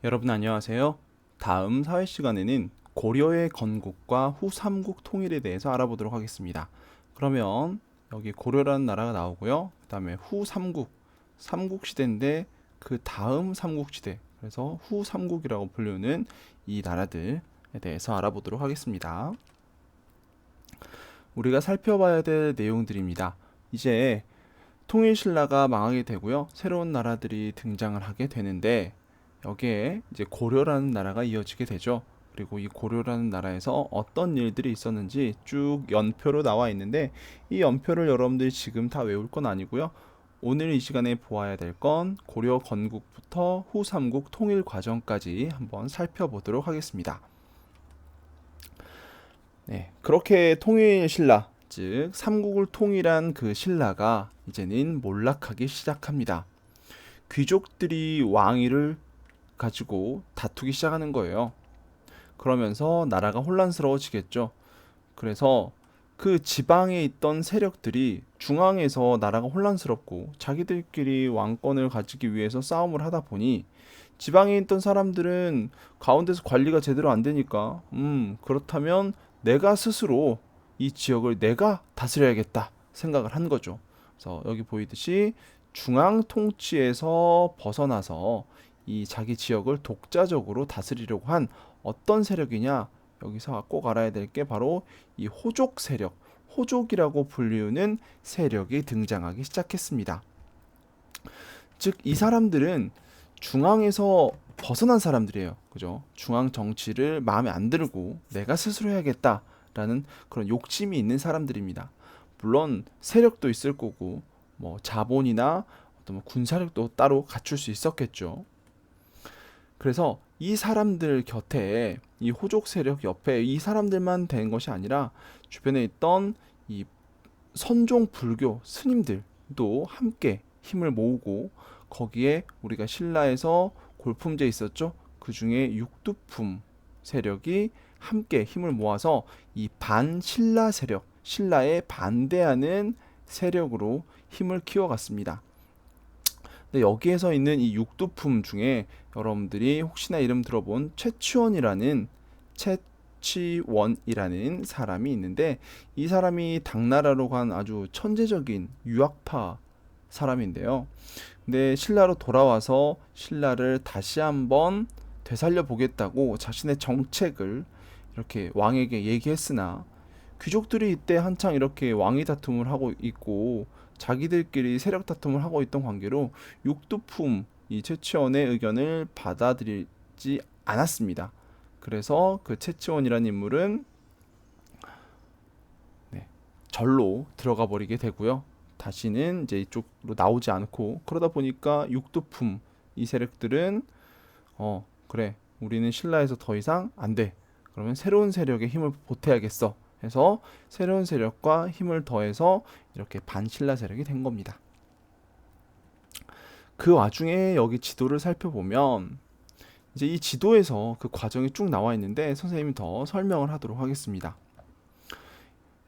여러분 안녕하세요. 다음 사회 시간에는 고려의 건국과 후 삼국 통일에 대해서 알아보도록 하겠습니다. 그러면 여기 고려라는 나라가 나오고요. 그 다음에 후 삼국, 삼국 시대인데 그 다음 삼국 시대, 그래서 후 삼국이라고 불리는 이 나라들에 대해서 알아보도록 하겠습니다. 우리가 살펴봐야 될 내용들입니다. 이제 통일신라가 망하게 되고요. 새로운 나라들이 등장을 하게 되는데 여기에 이제 고려라는 나라가 이어지게 되죠. 그리고 이 고려라는 나라에서 어떤 일들이 있었는지 쭉 연표로 나와 있는데 이 연표를 여러분들이 지금 다 외울 건 아니고요. 오늘 이 시간에 보아야 될 건 고려 건국부터 후 삼국 통일 과정까지 한번 살펴보도록 하겠습니다. 네, 그렇게 통일 신라, 즉 삼국을 통일한 그 신라가 이제는 몰락하기 시작합니다. 귀족들이 왕위를 가지고 다투기 시작하는 거예요. 그러면서 나라가 혼란스러워지겠죠. 그래서 그 지방에 있던 세력들이 중앙에서 나라가 혼란스럽고 자기들끼리 왕권을 가지기 위해서 싸움을 하다 보니 지방에 있던 사람들은 가운데서 관리가 제대로 안 되니까 그렇다면 내가 스스로 이 지역을 내가 다스려야겠다 생각을 한 거죠. 그래서 여기 보이듯이 중앙 통치에서 벗어나서 이 자기 지역을 독자적으로 다스리려고 한 어떤 세력이냐, 여기서 꼭 알아야 될 게 바로 이 호족 세력, 호족이라고 불리우는 세력이 등장하기 시작했습니다. 즉 이 사람들은 중앙에서 벗어난 사람들이에요. 그죠? 중앙 정치를 마음에 안 들고 내가 스스로 해야겠다라는 그런 욕심이 있는 사람들입니다. 물론 세력도 있을 거고 뭐 자본이나 어떤 뭐 군사력도 따로 갖출 수 있었겠죠. 그래서 이 사람들 곁에 이 호족 세력 옆에 이 사람들만 된 것이 아니라 주변에 있던 이 선종 불교 스님들도 함께 힘을 모으고 거기에 우리가 신라에서 골품제 있었죠. 그 중에 육두품 세력이 함께 힘을 모아서 이 반신라 세력, 신라에 반대하는 세력으로 힘을 키워갔습니다. 근데 여기에서 있는 이 육두품 중에 여러분들이 혹시나 이름 들어본 최치원이라는 사람이 있는데 이 사람이 당나라로 간 아주 천재적인 유학파 사람인데요. 근데 신라로 돌아와서 신라를 다시 한번 되살려 보겠다고 자신의 정책을 이렇게 왕에게 얘기했으나 귀족들이 이때 한창 이렇게 왕위 다툼을 하고 있고 자기들끼리 세력 다툼을 하고 있던 관계로 육두품 이 최치원의 의견을 받아들이지 않았습니다. 그래서 그 최치원이라는 인물은 네, 절로 들어가 버리게 되고요. 다시는 이제 이쪽으로 나오지 않고 그러다 보니까 육두품 이 세력들은 그래 우리는 신라에서 더 이상 안 돼. 그러면 새로운 세력에 힘을 보태야겠어. 해서 새로운 세력과 힘을 더해서 이렇게 반신라 세력이 된 겁니다. 그 와중에 여기 지도를 살펴보면 이제 이 지도에서 그 과정이 쭉 나와 있는데 선생님이 더 설명을 하도록 하겠습니다.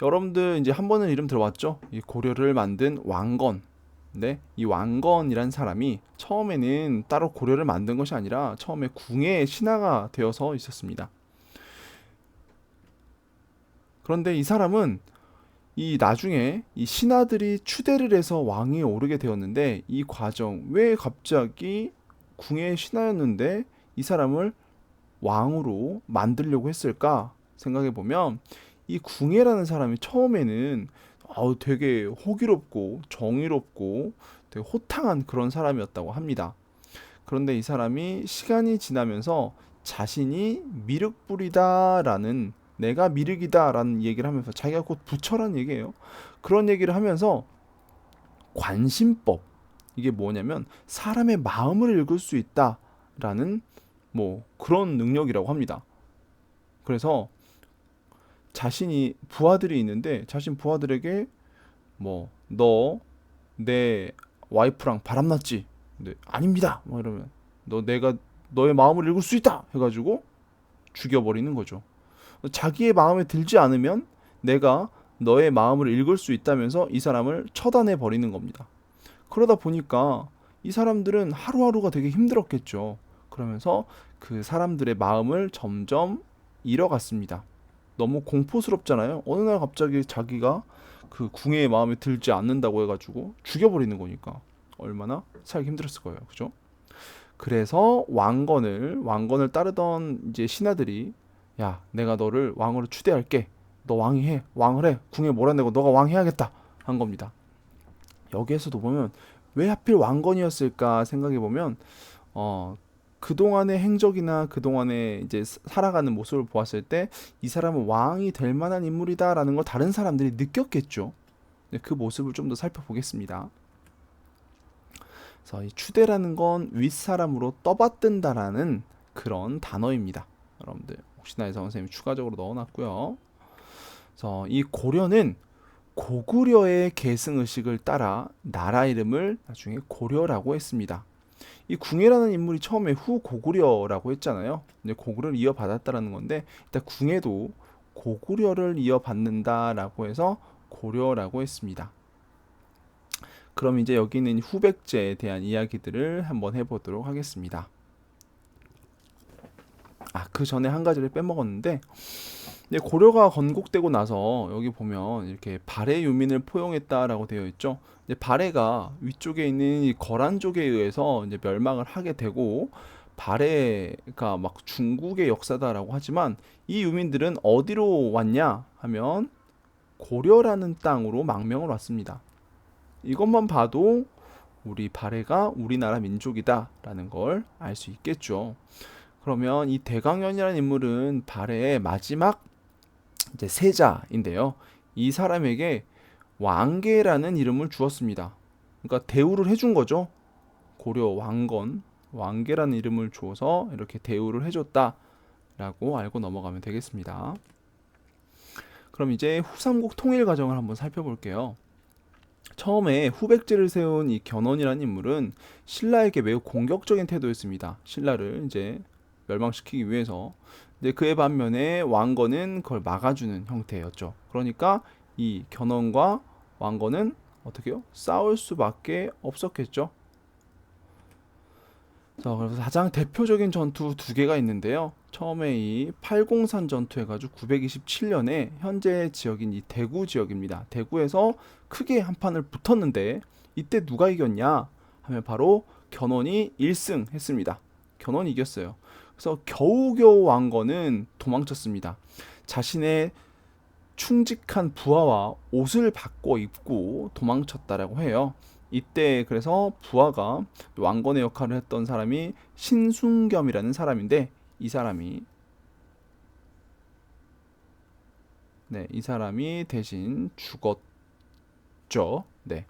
여러분들 이제 한 번은 이름 들어봤죠? 이 고려를 만든 왕건. 근데 이 왕건이란 사람이 처음에는 따로 고려를 만든 것이 아니라 처음에 궁의 신하가 되어서 있었습니다. 그런데 이 사람은 이 나중에 이 신하들이 추대를 해서 왕위에 오르게 되었는데 이 과정 왜 갑자기 궁의 신하였는데 이 사람을 왕으로 만들려고 했을까 생각해 보면 이 궁예라는 사람이 처음에는 되게 호기롭고 정의롭고 되게 호탕한 그런 사람이었다고 합니다. 그런데 이 사람이 시간이 지나면서 자신이 미륵불이다라는 내가 미륵이다라는 얘기를 하면서 자기가 곧 부처라는 얘기예요. 그런 얘기를 하면서 관심법 이게 뭐냐면 사람의 마음을 읽을 수 있다라는 뭐 그런 능력이라고 합니다. 그래서 자신이 부하들이 있는데 자신 부하들에게 뭐 너 내 와이프랑 바람났지? 근데 아닙니다. 뭐 이러면 내가 너의 마음을 읽을 수 있다 해가지고 죽여버리는 거죠. 자기의 마음에 들지 않으면 내가 너의 마음을 읽을 수 있다면서 이 사람을 처단해 버리는 겁니다. 그러다 보니까 이 사람들은 하루하루가 되게 힘들었겠죠. 그러면서 그 사람들의 마음을 점점 잃어갔습니다. 너무 공포스럽잖아요. 어느 날 갑자기 자기가 그 궁예의 마음에 들지 않는다고 해가지고 죽여버리는 거니까 얼마나 살기 힘들었을 거예요. 그죠? 그래서 왕건을 따르던 이제 신하들이, 야, 내가 너를 왕으로 추대할게. 너 왕이 해. 왕을 해. 궁에 몰아내고 너가 왕 해야겠다. 한 겁니다. 여기에서도 보면 왜 하필 왕건이었을까 생각해 보면 그동안의 행적이나 그동안의 이제 살아가는 모습을 보았을 때 이 사람은 왕이 될 만한 인물이다라는 걸 다른 사람들이 느꼈겠죠. 네, 그 모습을 좀 더 살펴보겠습니다. 그래서 이 추대라는 건 윗사람으로 떠받든다라는 그런 단어입니다. 여러분들 혹시나 해서 선생님이 추가적으로 넣어놨고요. 그래서 이 고려는 고구려의 계승의식을 따라 나라 이름을 나중에 고려라고 했습니다. 이 궁예라는 인물이 처음에 후고구려라고 했잖아요. 근데 고구려를 이어받았다라는 건데 일단 궁예도 고구려를 이어받는다라고 해서 고려라고 했습니다. 그럼 이제 여기 있는 후백제에 대한 이야기들을 한번 해보도록 하겠습니다. 그 전에 한 가지를 빼먹었는데, 고려가 건국되고 나서 여기 보면 이렇게 발해 유민을 포용했다라고 되어 있죠. 이제 발해가 위쪽에 있는 이 거란족에 의해서 이제 멸망을 하게 되고, 발해가 막 중국의 역사다라고 하지만 이 유민들은 어디로 왔냐 하면 고려라는 땅으로 망명을 왔습니다. 이것만 봐도 우리 발해가 우리나라 민족이다라는 걸 알 수 있겠죠. 그러면 이 대강연이라는 인물은 발해의 마지막 이제 세자인데요. 이 사람에게 왕계라는 이름을 주었습니다. 그러니까 대우를 해준 거죠. 고려 왕건, 왕계라는 이름을 주어서 이렇게 대우를 해줬다라고 알고 넘어가면 되겠습니다. 그럼 이제 후삼국 통일 과정을 한번 살펴볼게요. 처음에 후백제를 세운 이 견훤이라는 인물은 신라에게 매우 공격적인 태도였습니다. 신라를 이제 멸망시키기 위해서. 근데 그에 반면에 왕건은 그걸 막아주는 형태였죠. 그러니까 이 견훤과 왕건은 어떻게 해요? 싸울 수밖에 없었겠죠. 자, 그래서 가장 대표적인 전투 두 개가 있는데요. 처음에 이 팔공산 전투 해가지고 927년에 현재 지역인 이 대구 지역입니다. 대구에서 크게 한 판을 붙었는데 이때 누가 이겼냐 하면 바로 견훤이 1승 했습니다. 견훤이 이겼어요. 그래서 겨우겨우 왕건은 도망쳤습니다. 자신의 충직한 부하와 옷을 바꿔 입고 도망쳤다라고 해요. 이때 그래서 부하가 왕건의 역할을 했던 사람이 신순겸이라는 사람인데 이 사람이 대신 죽었죠. 네.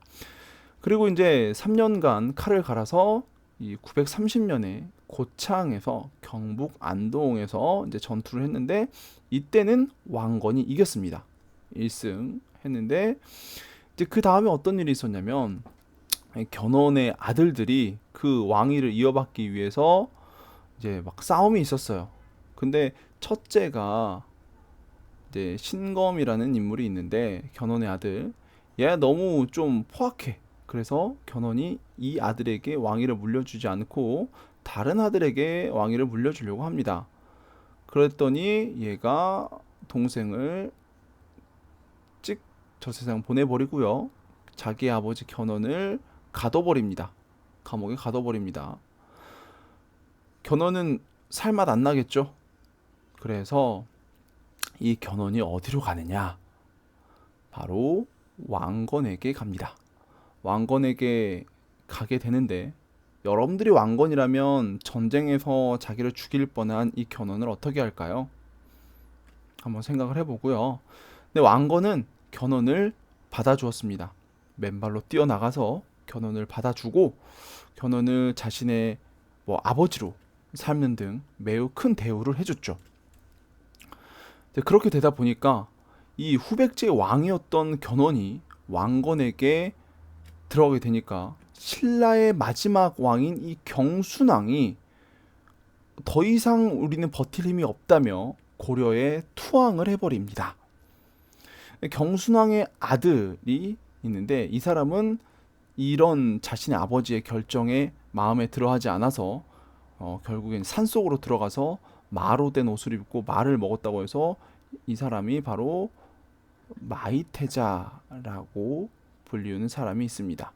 그리고 이제 3년간 칼을 갈아서 이 930년에 고창에서 경북 안동에서 이제 전투를 했는데 이때는 왕건이 이겼습니다. 1승 했는데 이제 그 다음에 어떤 일이 있었냐면 견훤의 아들들이 그 왕위를 이어받기 위해서 이제 막 싸움이 있었어요. 근데 첫째가 이제 신검이라는 인물이 있는데 견훤의 아들, 얘가 너무 좀 포악해. 그래서 견훤이 이 아들에게 왕위를 물려주지 않고 다른 아들에게 왕위를 물려주려고 합니다. 그랬더니 얘가 동생을 저 세상 보내버리고요. 자기 아버지 견훤을 가둬버립니다. 감옥에 가둬버립니다. 견훤은 살맛 안 나겠죠. 그래서 이 견훤이 어디로 가느냐? 바로 왕건에게 갑니다. 왕건에게 가게 되는데 여러분들이 왕건이라면 전쟁에서 자기를 죽일 뻔한 이 견훤을 어떻게 할까요? 한번 생각을 해보고요. 근데 왕건은 견훤을 받아주었습니다. 맨발로 뛰어나가서 견훤을 받아주고 견훤을 자신의 아버지로 삼는 등 매우 큰 대우를 해줬죠. 그렇게 되다 보니까 이 후백제의 왕이었던 견훤이 왕건에게 들어가게 되니까 신라의 마지막 왕인 이 경순왕이 더 이상 우리는 버틸 힘이 없다며 고려에 투항을 해버립니다. 경순왕의 아들이 있는데 이 사람은 이런 자신의 아버지의 결정에 마음에 들어하지 않아서 결국엔 산속으로 들어가서 마로 된 옷을 입고 말을 먹었다고 해서 이 사람이 바로 마이태자라고 불리우는 사람이 있습니다.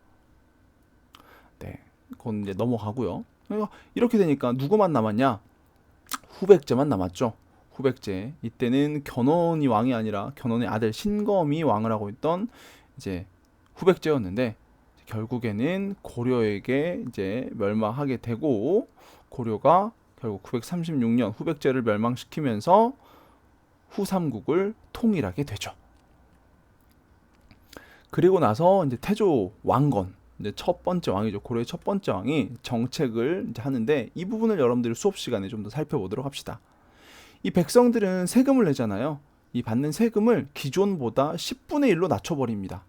네, 그건 이제 넘어가고요. 이렇게 되니까 누구만 남았냐? 후백제만 남았죠. 후백제. 이때는 견훤이 왕이 아니라 견훤의 아들 신검이 왕을 하고 있던 이제 후백제였는데, 결국에는 고려에게 이제 멸망하게 되고, 고려가 결국 936년 후백제를 멸망시키면서 후삼국을 통일하게 되죠. 그리고 나서 이제 태조 왕건, 이제 첫 번째 왕이죠. 고려의 첫 번째 왕이 정책을 이제 하는데, 이 부분을 여러분들이 수업 시간에 좀 더 살펴보도록 합시다. 이 백성들은 세금을 내잖아요. 이 받는 세금을 기존보다 10분의 1로 낮춰버립니다.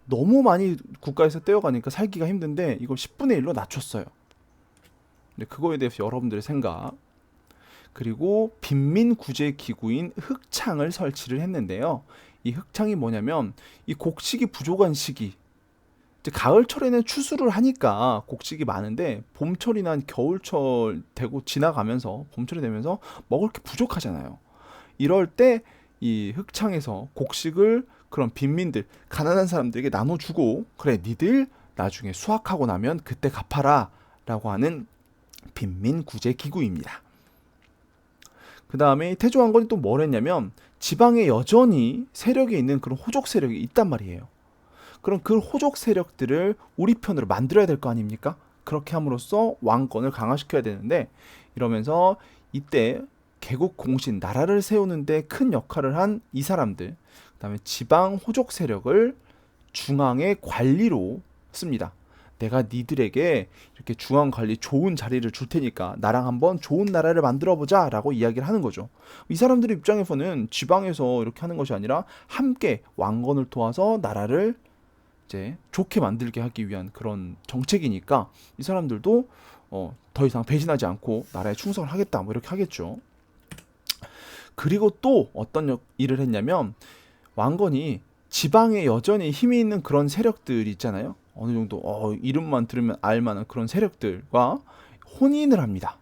너무 많이 국가에서 떼어가니까 살기가 힘든데 이걸 10분의 1로 낮췄어요. 그거에 대해서 여러분들의 생각. 그리고 빈민구제기구인 흑창을 설치를 했는데요. 이 흑창이 뭐냐면, 이 곡식이 부족한 시기, 이제 가을철에는 추수를 하니까 곡식이 많은데 봄철이나 겨울철 되고 지나가면서 봄철이 되면서 먹을 게 부족하잖아요. 이럴 때 이 흑창에서 곡식을 그런 빈민들, 가난한 사람들에게 나눠주고, 그래 니들 나중에 수확하고 나면 그때 갚아라 라고 하는 빈민구제기구입니다. 그 다음에 태조 왕건이 또 뭘 했냐면, 지방에 여전히 세력이 있는 그런 호족 세력이 있단 말이에요. 그럼 그 호족 세력들을 우리 편으로 만들어야 될 거 아닙니까? 그렇게 함으로써 왕권을 강화시켜야 되는데, 이러면서 이때 개국 공신, 나라를 세우는데 큰 역할을 한 이 사람들, 그 다음에 지방 호족 세력을 중앙의 관리로 씁니다. 내가 니들에게 이렇게 중앙 관리 좋은 자리를 줄 테니까 나랑 한번 좋은 나라를 만들어 보자 라고 이야기를 하는 거죠. 이 사람들 입장에서는 지방에서 이렇게 하는 것이 아니라 함께 왕건을 도와서 나라를 이제 좋게 만들게 하기 위한 그런 정책이니까, 이 사람들도 더 이상 배신하지 않고 나라에 충성을 하겠다 뭐 이렇게 하겠죠. 그리고 또 어떤 일을 했냐면, 왕건이 지방에 여전히 힘이 있는 그런 세력들이 있잖아요. 어느 정도 이름만 들으면 알만한 그런 세력들과 혼인을 합니다.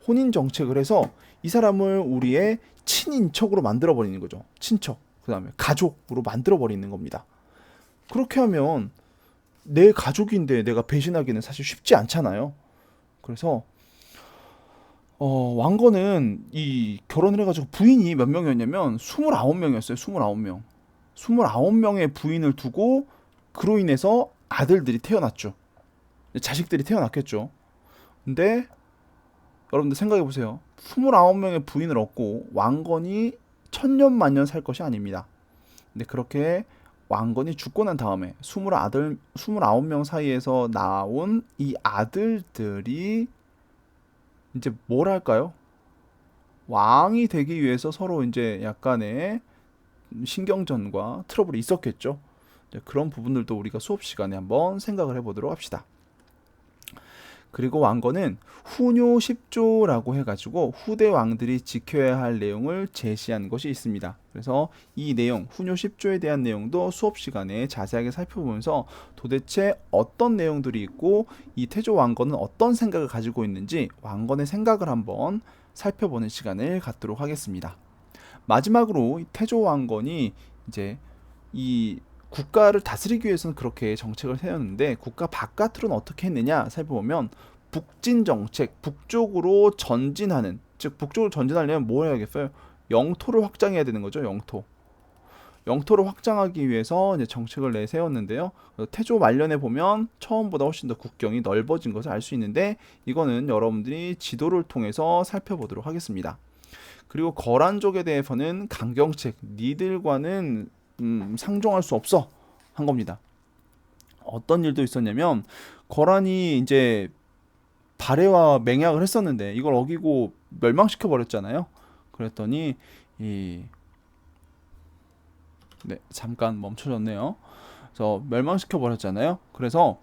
혼인 정책을 해서 이 사람을 우리의 친인척으로 만들어 버리는 거죠. 친척, 그 다음에 가족으로 만들어 버리는 겁니다. 그렇게 하면 내 가족인데 내가 배신하기는 사실 쉽지 않잖아요. 그래서 왕건은 이 결혼을 해가지고 부인이 몇 명이었냐면 29명이었어요. 29명. 29명의 부인을 두고, 그로 인해서 아들들이 태어났죠. 자식들이 태어났겠죠. 근데 여러분들 생각해 보세요. 29명의 부인을 얻고 왕건이 천년 만년 살 것이 아닙니다. 근데 그렇게 왕건이 죽고 난 다음에 29명 사이에서 나온 이 아들들이 이제 뭘 할까요? 왕이 되기 위해서 서로 이제 약간의 신경전과 트러블이 있었겠죠. 그런 부분들도 우리가 수업 시간에 한번 생각을 해보도록 합시다. 그리고 왕건은 후뇨 10조라고 해가지고 후대 왕들이 지켜야 할 내용을 제시한 것이 있습니다. 그래서 이 내용, 후뇨 10조에 대한 내용도 수업 시간에 자세하게 살펴보면서 도대체 어떤 내용들이 있고 이 태조 왕건은 어떤 생각을 가지고 있는지 왕건의 생각을 한번 살펴보는 시간을 갖도록 하겠습니다. 마지막으로 이 태조 왕건이 이제 이 국가를 다스리기 위해서는 그렇게 정책을 세웠는데, 국가 바깥으로는 어떻게 했느냐 살펴보면, 북진 정책, 북쪽으로 전진하는, 즉 북쪽으로 전진하려면 뭘 해야겠어요? 영토를 확장해야 되는 거죠. 영토를 확장하기 위해서 이제 정책을 내세웠는데요. 태조 말년에 보면 처음보다 훨씬 더 국경이 넓어진 것을 알 수 있는데, 이거는 여러분들이 지도를 통해서 살펴보도록 하겠습니다. 그리고 거란족에 대해서는 강경책, 니들과는 상종할 수 없어 한 겁니다. 어떤 일도 있었냐면, 거란이 이제 발해와 맹약을 했었는데 이걸 어기고 멸망시켜 버렸잖아요. 그랬더니 잠깐 멈춰졌네요. 그래서 멸망시켜 버렸잖아요. 그래서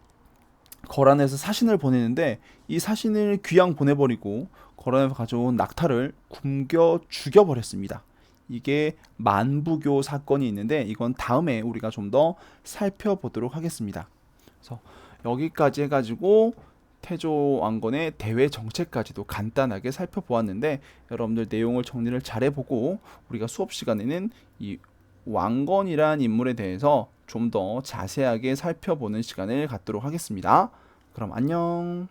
거란에서 사신을 보내는데, 이 사신을 귀양 보내버리고 거란에서 가져온 낙타를 굶겨 죽여버렸습니다. 이게 만부교 사건이 있는데, 이건 다음에 우리가 좀 더 살펴보도록 하겠습니다. 그래서 여기까지 해가지고 태조 왕건의 대외 정책까지도 간단하게 살펴보았는데, 여러분들 내용을 정리를 잘 해보고 우리가 수업 시간에는 이 왕건이란 인물에 대해서 좀 더 자세하게 살펴보는 시간을 갖도록 하겠습니다. 그럼 안녕.